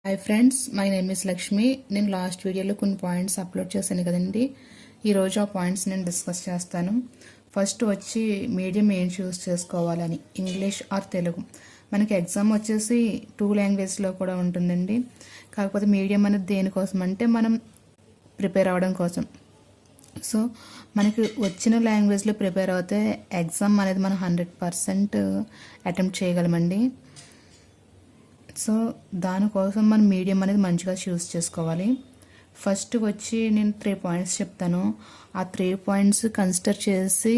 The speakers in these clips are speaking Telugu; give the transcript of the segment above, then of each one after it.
Hi friends, my name is Lakshmi. నేను లాస్ట్ వీడియోలో కొన్ని పాయింట్స్ అప్లోడ్ చేశాను కదండి. ఈరోజు ఆ పాయింట్స్ నేను డిస్కస్ చేస్తాను. ఫస్ట్ వచ్చి మీడియం ఏం చూస్ చేసుకోవాలని, ఇంగ్లీష్ ఆర్ తెలుగు. మనకి ఎగ్జామ్ వచ్చేసి 2 లాంగ్వేజ్లో కూడా ఉంటుందండి. కాకపోతే మీడియం అనేది దేనికోసం అంటే మనం ప్రిపేర్ అవ్వడం కోసం. సో మనకి వచ్చిన లాంగ్వేజ్లో ప్రిపేర్ అవుతే ఎగ్జామ్ అనేది మనం 100% అటెంప్ట్ చేయగలమండి. సో దానికోసం మనం మీడియం అనేది మంచిగా చూస్ చేసుకోవాలి. ఫస్ట్ వచ్చి నేను 3 పాయింట్స్ చెప్తాను. ఆ 3 పాయింట్స్ కన్సిడర్ చేసి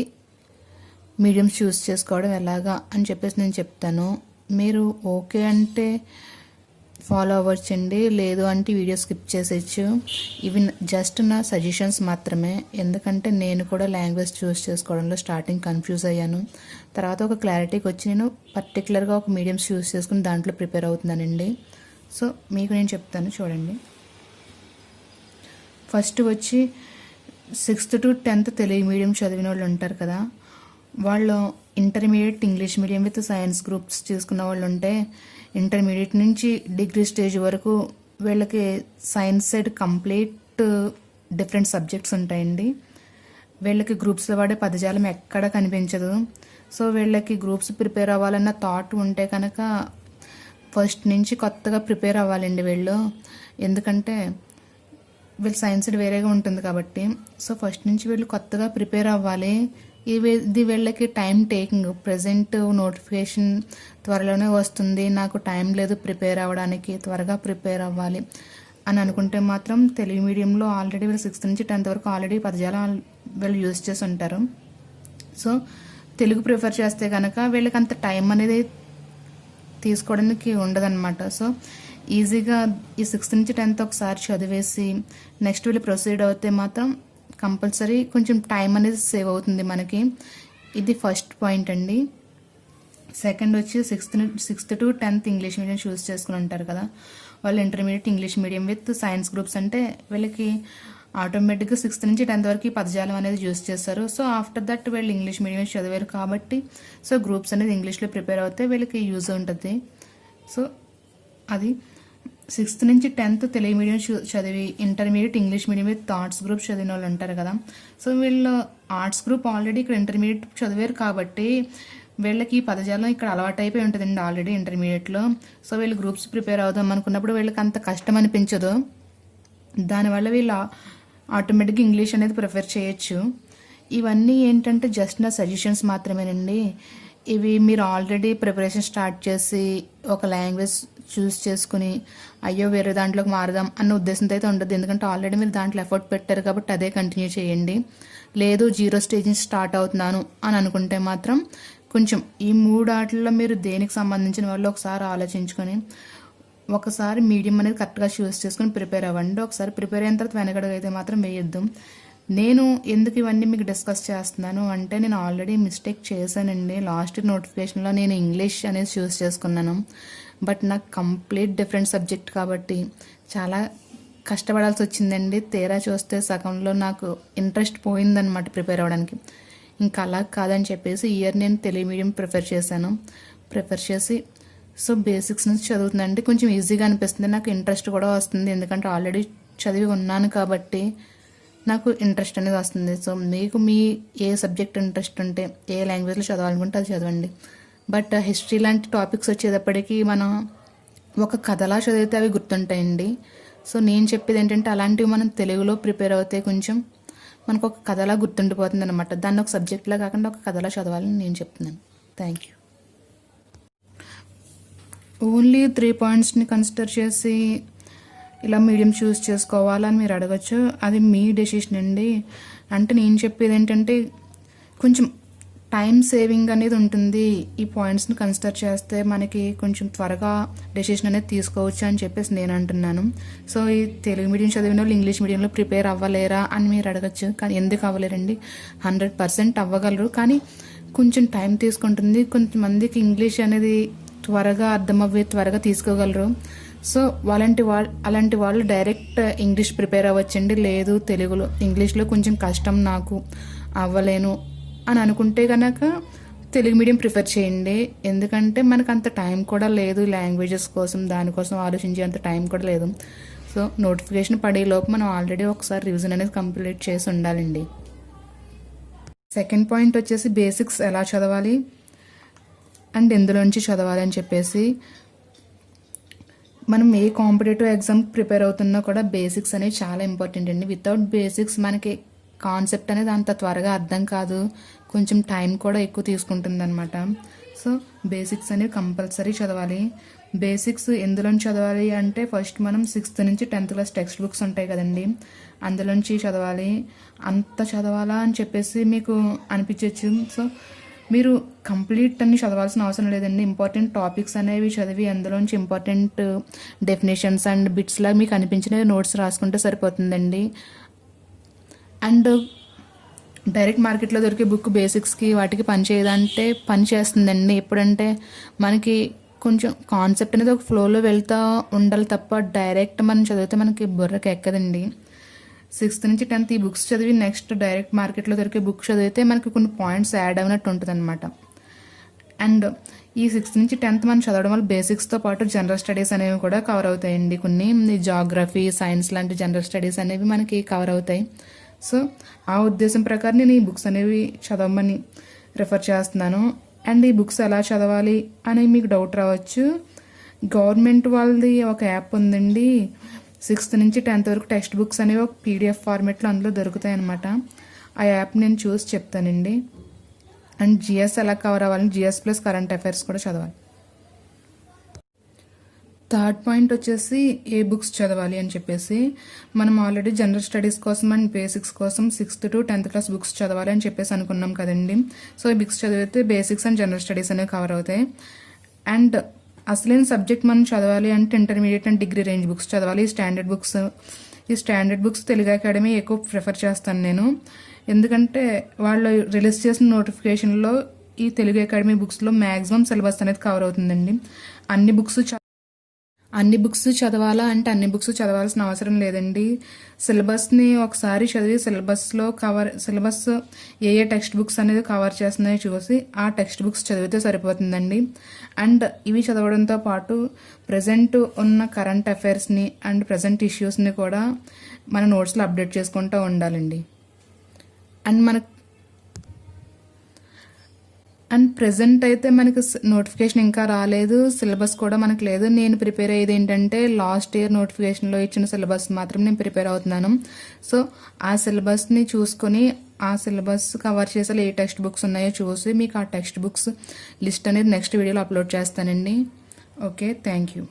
మీడియం చూస్ చేసుకోవడం ఎలాగా అని చెప్పేసి నేను చెప్తాను. మీరు ఓకే అంటే ఫాలో అవ్వచ్చండి, లేదు అంటే వీడియో స్కిప్ చేసేయచ్చు. ఇవి జస్ట్ నా సజెషన్స్ మాత్రమే. ఎందుకంటే నేను కూడా లాంగ్వేజ్ చూస్ చేసుకోవడంలో స్టార్టింగ్ కన్ఫ్యూజ్ అయ్యాను. తర్వాత ఒక క్లారిటీకి వచ్చి నేను పర్టికులర్గా ఒక మీడియం చూస్ చేసుకుని దాంట్లో ప్రిపేర్ అవుతున్నానండి. సో మీకు నేను చెప్తాను, చూడండి. ఫస్ట్ వచ్చి 6th to 10th Telugu medium చదివిన వాళ్ళు ఉంటారు కదా, వాళ్ళు intermediate English medium with science groups తీసుకున్న వాళ్ళు ఉంటే ఇంటర్మీడియట్ నుంచి డిగ్రీ స్టేజ్ వరకు వీళ్ళకి science side complete different subjects ఉంటాయండి. వీళ్ళకి గ్రూప్స్లో వాడే పదజాలం ఎక్కడ కనిపించదు. సో వీళ్ళకి గ్రూప్స్ ప్రిపేర్ అవ్వాలన్న థాట్ ఉంటే కనుక ఫస్ట్ నుంచి కొత్తగా ప్రిపేర్ అవ్వాలండి వీళ్ళు. ఎందుకంటే వీళ్ళు సైన్స్ వేరేగా ఉంటుంది కాబట్టి. సో ఫస్ట్ నుంచి వీళ్ళు కొత్తగా ప్రిపేర్ అవ్వాలి. ఇది వీళ్ళకి టైం టేకింగ్. ప్రజెంట్ నోటిఫికేషన్ త్వరలోనే వస్తుంది, నాకు టైం లేదు ప్రిపేర్ అవ్వడానికి, త్వరగా ప్రిపేర్ అవ్వాలి అని అనుకుంటే మాత్రం తెలుగు మీడియంలో ఆల్రెడీ వీళ్ళు 6th నుంచి 10th వరకు ఆల్రెడీ పదజాలం వీళ్ళు యూజ్ చేసి ఉంటారు. సో తెలుగు ప్రిఫర్ చేస్తే కనుక వీళ్ళకి అంత టైం అనేది తీసుకోవడానికి ఉండదన్నమాట. సో ఈజీగా ఈ 6th నుంచి 10th ఒకసారి చదివేసి నెక్స్ట్ వీళ్ళు ప్రొసీడ్ అవుతే మాత్రం కంపల్సరీ కొంచెం టైం అనేది సేవ్ అవుతుంది మనకి. ఇది ఫస్ట్ పాయింట్ అండి. సెకండ్ వచ్చి 6th to 10th English medium చూస్ చేసుకుని ఉంటారు కదా, వాళ్ళు intermediate English medium with science groups అంటే వీళ్ళకి ఆటోమేటిక్గా 6th నుంచి 10th వరకు ఈ పదజాలం అనేది యూస్ చేస్తారు. సో ఆఫ్టర్ దట్ వీళ్ళు ఇంగ్లీష్ మీడియం చదివారు కాబట్టి సో గ్రూప్స్ అనేది ఇంగ్లీష్లో ప్రిపేర్ అవుతే వీళ్ళకి యూజ్ ఉంటుంది. సో అది 6th నుంచి 10th తెలుగు మీడియం చదివి intermediate English medium with arts group చదివిన వాళ్ళు ఉంటారు కదా. సో వీళ్ళు ఆర్ట్స్ గ్రూప్ ఆల్రెడీ ఇక్కడ ఇంటర్మీడియట్ చదివారు కాబట్టి వీళ్ళకి ఈ పదజాలం ఇక్కడ అలవాటు అయిపోయి ఉంటుందండి ఆల్రెడీ ఇంటర్మీడియట్లో. సో వీళ్ళు గ్రూప్స్ ప్రిపేర్ అవుదాం అనుకున్నప్పుడు వీళ్ళకి అంత కష్టం అనిపించదు. దానివల్ల వీళ్ళు ఆటోమేటిక్గా ఇంగ్లీష్ అనేది ప్రిఫర్ చేయొచ్చు. ఇవన్నీ ఏంటంటే జస్ట్ నా సజెషన్స్ మాత్రమేనండి. ఇవి మీరు ఆల్రెడీ ప్రిపరేషన్ స్టార్ట్ చేసి ఒక లాంగ్వేజ్ చూస్ చేసుకుని అయ్యో వేరే దాంట్లోకి మారదాం అన్న ఉద్దేశంతో అయితే ఉండదు. ఎందుకంటే ఆల్రెడీ మీరు దాంట్లో ఎఫర్ట్ పెట్టారు కాబట్టి అదే కంటిన్యూ చేయండి. లేదు 0 స్టేజ్ నుంచి స్టార్ట్ అవుతున్నాను అని అనుకుంటే మాత్రం కొంచెం ఈ 3 ఆటల్లో మీరు దేనికి సంబంధించిన వాళ్ళు ఒకసారి ఆలోచించుకొని ఒకసారి మీడియం అనేది కరెక్ట్గా చూస్ చేసుకుని ప్రిపేర్ అవ్వండి. ఒకసారి ప్రిపేర్ అయిన తర్వాత వెనకడుగు అయితే మాత్రం వేయొద్దు. నేను ఎందుకు ఇవన్నీ మీకు డిస్కస్ చేస్తున్నాను అంటే నేను ఆల్రెడీ మిస్టేక్ చేశానండి. లాస్ట్ నోటిఫికేషన్లో నేను ఇంగ్లీష్ అనేది చూస్ చేసుకున్నాను, బట్ నాకు కంప్లీట్ డిఫరెంట్ సబ్జెక్ట్ కాబట్టి చాలా కష్టపడాల్సి వచ్చిందండి. తీరా చూస్తే సగంలో నాకు ఇంట్రెస్ట్ పోయిందనమాట ప్రిపేర్ అవ్వడానికి. ఇంకా అలా కాదని చెప్పేసి ఇయర్ నేను తెలుగు మీడియం ప్రిఫర్ చేసి సో బేసిక్స్ నుంచి చదువుతుందండి. కొంచెం ఈజీగా అనిపిస్తుంది, నాకు ఇంట్రెస్ట్ కూడా వస్తుంది. ఎందుకంటే ఆల్రెడీ చదివి ఉన్నాను కాబట్టి నాకు ఇంట్రెస్ట్ అనేది వస్తుంది. సో మీకు మీ ఏ సబ్జెక్ట్ ఇంట్రెస్ట్ ఉంటే ఏ లాంగ్వేజ్లో చదవాలనుకుంటే అది చదవండి. బట్ హిస్టరీ లాంటి టాపిక్స్ వచ్చేటప్పటికి మనం ఒక కథలా చదివితే అవి గుర్తుంటాయండి. సో నేను చెప్పేది ఏంటంటే అలాంటివి మనం తెలుగులో ప్రిపేర్ అవుతే కొంచెం మనకు ఒక కథలా గుర్తుండిపోతుంది అనమాట. దాన్ని ఒక సబ్జెక్ట్లా కాకుండా ఒక కథలా చదవాలని నేను చెప్తున్నాను. Thank you. ఓన్లీ 3 పాయింట్స్ని కన్సిడర్ చేసి ఇలా మీడియం చూస్ చేసుకోవాలని మీరు అడగచ్చు. అది మీ డెసిషన్ అండి. అంటే నేను చెప్పేది ఏంటంటే కొంచెం టైం సేవింగ్ అనేది ఉంటుంది. ఈ పాయింట్స్ని కన్సిడర్ చేస్తే మనకి కొంచెం త్వరగా డెసిషన్ అనేది తీసుకోవచ్చు అని చెప్పేసి నేను అంటున్నాను. సో ఈ తెలుగు మీడియం చదివిన వాళ్ళు ఇంగ్లీష్ మీడియంలో ప్రిపేర్ అవ్వలేరా అని మీరు అడగచ్చు. కానీ ఎందుకు అవ్వలేరండి? 100% అవ్వగలరు, కానీ కొంచెం టైం తీసుకుంటుంది. కొంతమందికి ఇంగ్లీష్ అనేది త్వరగా అర్థమవ్వే త్వరగా తీసుకోగలరు. సో అలాంటి వాళ్ళు డైరెక్ట్ ఇంగ్లీష్ ప్రిపేర్ అవ్వచ్చండి. లేదు ఇంగ్లీష్లో కొంచెం కష్టం, నాకు అవ్వలేను అని అనుకుంటే కనుక తెలుగు మీడియం ప్రిఫర్ చేయండి. ఎందుకంటే మనకు అంత టైం కూడా లేదు, లాంగ్వేజెస్ కోసం దానికోసం ఆలోచించే అంత టైం కూడా లేదు. సో నోటిఫికేషన్ పడేలోపు మనం ఆల్రెడీ ఒకసారి రివిజన్ అనేది కంప్లీట్ చేసి ఉండాలండి. సెకండ్ పాయింట్ వచ్చేసి బేసిక్స్ ఎలా చదవాలి అండ్ ఎందులోంచి చదవాలి అని చెప్పేసి, మనం ఏ కాంపిటేటివ్ ఎగ్జామ్ ప్రిపేర్ అవుతున్నా కూడా బేసిక్స్ అనేవి చాలా ఇంపార్టెంట్ అండి. వితౌట్ బేసిక్స్ మనకి కాన్సెప్ట్ అనేది అంత త్వరగా అర్థం కాదు, కొంచెం టైం కూడా ఎక్కువ తీసుకుంటుంది అనమాట. సో బేసిక్స్ అనేవి కంపల్సరీ చదవాలి. బేసిక్స్ ఎందులోంచి చదవాలి అంటే ఫస్ట్ మనం 6th నుంచి 10th క్లాస్ టెక్స్ట్ బుక్స్ ఉంటాయి కదండి, అందులోంచి చదవాలి. అంత చదవాలా అని చెప్పేసి మీకు అనిపించవచ్చు. సో మీరు కంప్లీట్ అన్ని చదవాల్సిన అవసరం లేదండి. ఇంపార్టెంట్ టాపిక్స్ అనేవి చదివి అందులోంచి ఇంపార్టెంట్ డెఫినేషన్స్ అండ్ బిట్స్లా మీకు అనిపించిన నోట్స్ రాసుకుంటే సరిపోతుందండి. అండ్ డైరెక్ట్ మార్కెట్లో దొరికే బుక్ బేసిక్స్కి వాటికి పని చేయదంటే పని చేస్తుందండి. ఎప్పుడంటే మనకి కొంచెం కాన్సెప్ట్ అనేది ఒక ఫ్లోలో వెళ్తూ ఉండాలి తప్ప డైరెక్ట్ మనం చదివితే మనకి బుర్రకి ఎక్కదండి. 6th నుంచి 10th ఈ బుక్స్ చదివి నెక్స్ట్ డైరెక్ట్ మార్కెట్లో దొరికే బుక్ చదివితే మనకి కొన్ని పాయింట్స్ యాడ్ అయినట్టు ఉంటుంది అనమాట. అండ్ ఈ 6th నుంచి 10th మనం చదవడం వల్ల బేసిక్స్తో పాటు జనరల్ స్టడీస్ అనేవి కూడా కవర్ అవుతాయండి. కొన్ని జాగ్రఫీ, సైన్స్ లాంటి జనరల్ స్టడీస్ అనేవి మనకి కవర్ అవుతాయి. సో ఆ ఉద్దేశం ప్రకారం నేను ఈ బుక్స్ అనేవి చదవమని రిఫర్ చేస్తున్నాను. అండ్ ఈ బుక్స్ ఎలా చదవాలి అని మీకు డౌట్ రావచ్చు. గవర్నమెంట్ వాళ్ళది ఒక యాప్ ఉందండి, 6th నుంచి 10th వరకు టెక్స్ట్ బుక్స్ అనేవి ఒక PDF ఫార్మేట్లో అందులో దొరుకుతాయి అనమాట. ఆ యాప్ నేను చూసి చెప్తానండి. అండ్ GS ఎలా కవర్ అవ్వాలని GS ప్లస్ కరెంట్ అఫైర్స్ కూడా చదవాలి. థర్డ్ పాయింట్ వచ్చేసి ఏ బుక్స్ చదవాలి అని చెప్పేసి, మనం ఆల్రెడీ జనరల్ స్టడీస్ కోసం అండ్ బేసిక్స్ కోసం 6th to 10th class books చదవాలి అని చెప్పేసి అనుకున్నాం కదండి. సో ఈ బుక్స్ చదివితే బేసిక్స్ అండ్ జనరల్ స్టడీస్ అనేవి కవర్ అవుతాయి. అండ్ అసలైన సబ్జెక్ట్ మనం చదవాలి అంటే intermediate and degree range books చదవాలి. ఈ స్టాండర్డ్ బుక్స్ తెలుగు అకాడమీ ఎక్కువ ప్రిఫర్ చేస్తాను నేను. ఎందుకంటే వాళ్ళు రిలీజ్ చేసిన నోటిఫికేషన్లో ఈ తెలుగు అకాడమీ బుక్స్లో మ్యాక్సిమం సిలబస్ అనేది కవర్ అవుతుందండి. అన్ని బుక్స్ చదవాలా అంటే అన్ని బుక్స్ చదవాల్సిన అవసరం లేదండి. సిలబస్ని ఒకసారి చదివి సిలబస్ ఏ టెక్స్ట్ బుక్స్ అనేది కవర్ చేస్తున్నాయో చూసి ఆ టెక్స్ట్ బుక్స్ చదివితే సరిపోతుందండి. అండ్ ఇవి చదవడంతో పాటు ప్రజెంట్ ఉన్న కరెంట్ అఫైర్స్ని అండ్ ప్రజెంట్ ఇష్యూస్ని కూడా మన నోట్స్లో అప్డేట్ చేసుకుంటూ ఉండాలండి. అండ్ ప్రజెంట్ అయితే మనకి నోటిఫికేషన్ ఇంకా రాలేదు, సిలబస్ కూడా మనకు లేదు. నేను ప్రిపేర్ అయ్యేది ఏంటంటే లాస్ట్ ఇయర్ నోటిఫికేషన్లో ఇచ్చిన సిలబస్ మాత్రం నేను ప్రిపేర్ అవుతున్నాను. సో ఆ సిలబస్ని చూసుకొని ఆ సిలబస్ కవర్ చేసే ఏ టెక్స్ట్ బుక్స్ ఉన్నాయో చూసి మీకు ఆ టెక్స్ట్ బుక్స్ లిస్ట్ అనేది నెక్స్ట్ వీడియోలో అప్లోడ్ చేస్తానండి. Okay, thank you.